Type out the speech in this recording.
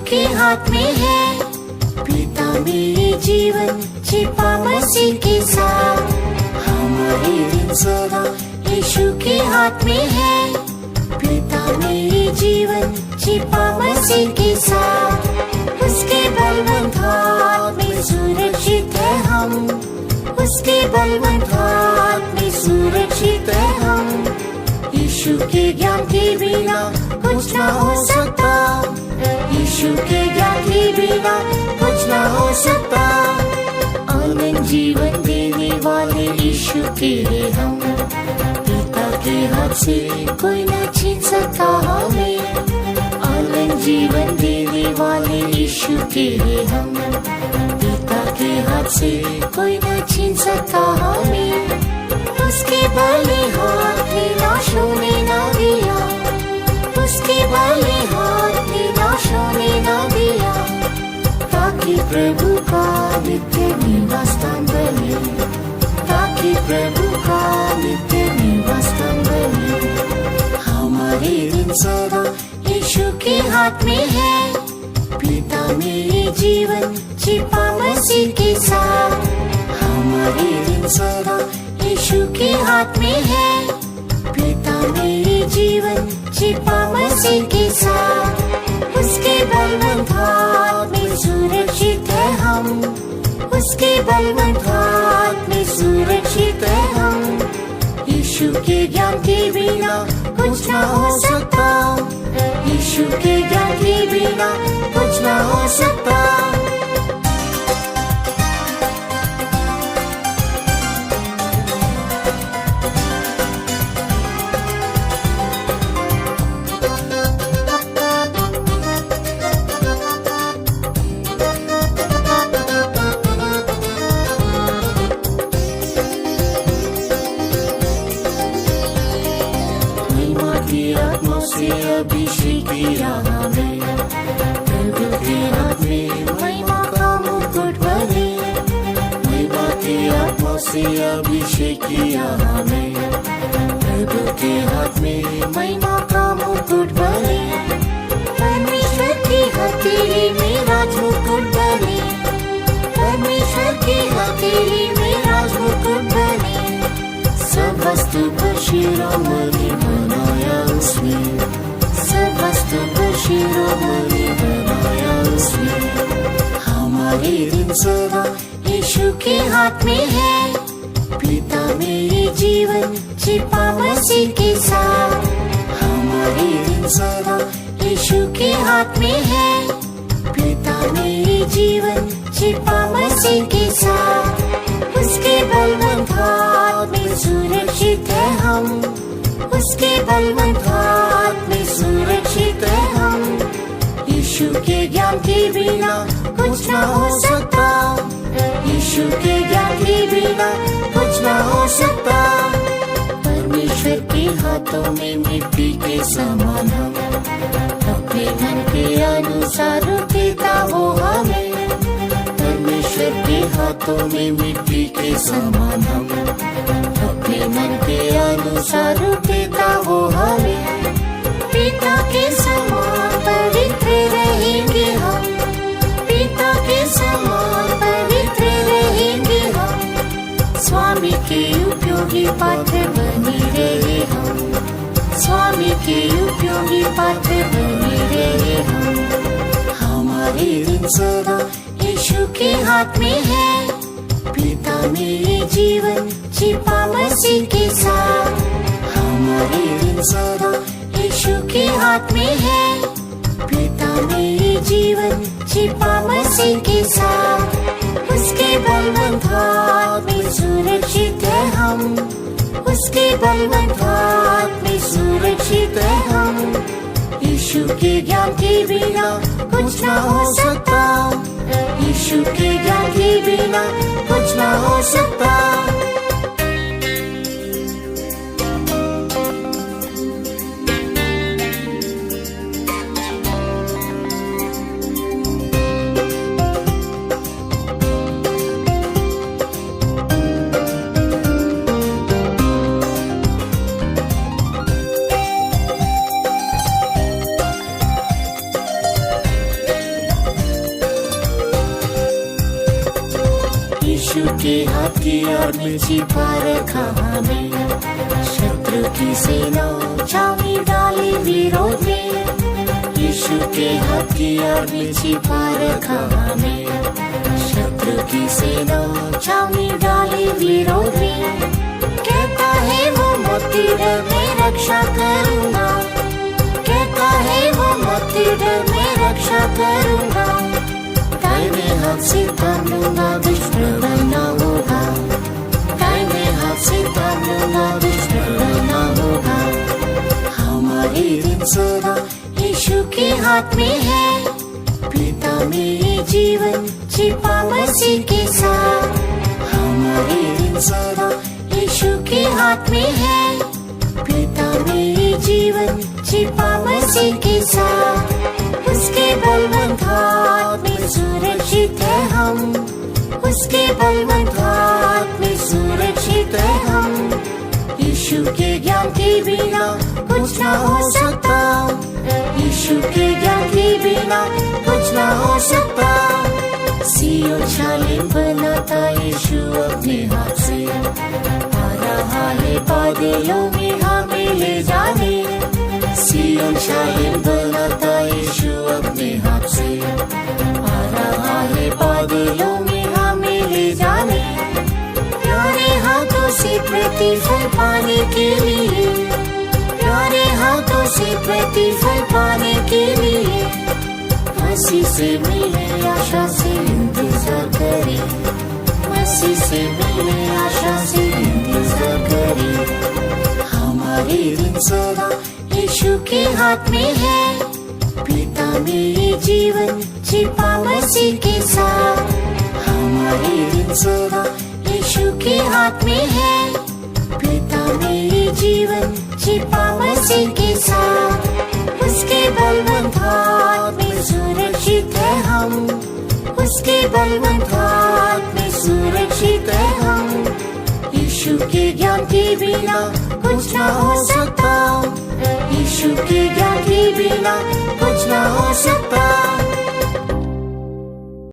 के हाथ में है। पिता मेरे जीवन छिपा मसीह के साथ। हमारे दिन सदा यीशु के हाथ में है। पिता मेरे जीवन छिपा मसीह के साथ। उसके बलवंत हाथ में सुरक्षित है हम। उसके बलवंत हाथ में सुरक्षित है हम। यीशु के ज्ञान के बिना कुछ न हो सकता। यीशु के ज्ञान के बिना कुछ न हो सकता। अनंत जीवन देने वाले यीशु के हम। पिता के हाथ से कोई न छीन सकता हमें। अनंत जीवन देने वाले यीशु के हम। पिता के हाथ से कोई न छीन सकता हमें। उसके बले हाथ में नाशों ने न दिया। उसके बले हाथ में नाशों ने न दिया। ताकि प्रभु का नित्य निवास स्थान बने। ताकि प्रभु का नित्य निवास स्थान बने। हमारे दिन सदा यीशु के हाथ में है। पिता मेरे जीवन छिपा मसीह के साथ। हमारे दिन सदा यीशु के हाथ में है। पिता मेरे जीवन छिपा मसीह के साथ। उसके बलवंत हाथ में सुरक्षित है हम। उसके बलवंत हाथ में सुरक्षित है हम। यीशु के ज्ञान के बिना कुछ न हो सकता। यीशु के ज्ञान के बिना कुछ न हो सकता। अभिषेक किया हमें। प्रभु के हाथ में महिमा का मुकुट बने। महिमा की आत्मा से अभिषेक किया हमें। प्रभु के हाथ में महिमा का मुकुट बने। परमेश्वर की हथेली में राजमुकुट बने। परमेश्वर की हथेली में राजमुकुट बने। सब वस्तु पर शिरोमणि बनाया उसने। सब वस्तु पर शिरोमणि बनाया उसने। हमारे दिन सदा यीशु के हाथ में है। पिता मेरे जीवन छिपा मसीह के साथ। हमारे दिन सदा यीशु के हाथ में है। पिता मेरे जीवन छिपा मसीह के साथ। उसके बलवंत हाथ में सुरक्षित है हम। उसके बलवंत हाथ में सुरक्षित है हम। यीशु के ज्ञान के बिना कुछ न हो सकता। यीशु के ज्ञान के बिना कुछ न हो सकता। परमेश्वर के हाथों में मिट्टी के समान हम। अपने मन के अनुसार देता वो हमें। परमेश्वर के हाथों में मिट्टी के समान हम। अपने मन के अनुसार देता वो हमें। पिता के समान पवित्र रहेंगे हम। पिता के समान पवित्र रहेंगे हम। स्वामी के उपयोगी पात्र बने रहे हम। स्वामी के उपयोगी पात्र बने रहे हम। हमारे दिन सदा यीशु के हाथ में है। पिता मेरे जीवन छिपा मसीह के साथ। हमारे दिन सदा यीशु के हाथ में है। पिता मेरे जीवन छिपा मसीह के साथ। उसके बलवंत हाथ में सुरक्षित है हम। उसके बलवंत हाथ में सुरक्षित है हम। यीशु के ज्ञान के बिना कुछ न हो सकता। यीशु के ज्ञान के बिना कुछ न हो सकता। आड़ में छिपा रखा हमें, शत्रु की सेना छावनी डाली विरोध में। यीशु के हाथ की आड़ में छिपा रखा हमें, शत्रु की सेना छावनी डाली विरोध में। कहता है वो मत डर मैं रक्षा करूँगा, कहता है वो मत डर मैं रक्षा करूँगा। दाहिने हाथ से थाम लूँगा, दुश्मन बनना होगा, दाहिने हाथ से थाम लूँगा, दुश्मन बनना होगा। हमारे दिन सदा यीशु के हाथ में है, पिता में ये जीवन छिपा मसीह के साथ। हमारे दिन सदा यीशु के हाथ में है, पिता में ये जीवन छिपा मसीह के साथ। उसके बलवंत हाथ में सुरक्षित है हम, उसके बलवंत हाथ में सुरक्षित है हम। यीशु के ज्ञान के बिना कुछ ना हो सकता, यीशु के ज्ञान के बिना कुछ ना हो सकता। सियोन शालेम बनाता यीशु अपने हाथ से, आ रहा है बादलों में हमें ले जाने। सियोन शालेम बनाता यीशु अपने हाथ से, आ रहा है बादलों में हमें ले जाने। प्यारे हाथों से प्रतिफल पाने के लिए, प्यारे हाथों से प्रतिफल पाने के लिए। मसीह से मिले आशा से इंतजार करे, मसीह से मिले आशा से इंतजार करे। हमारे दिन सदा यीशु के हाथ में है, पिता में ये जीवन छिपा मसीह के साथ। हमारे दिन सदा यीशु के हाथ में है, पिता में ये जीवन छिपा मसीह के साथ। उसके बलवंत हाथ में सुरक्षित है हम, उसके बलवंत हाथ में सुरक्षित है हम। यीशु के ज्ञान के बिना कुछ ना हो सकता, यीशु के ज्ञान के बिना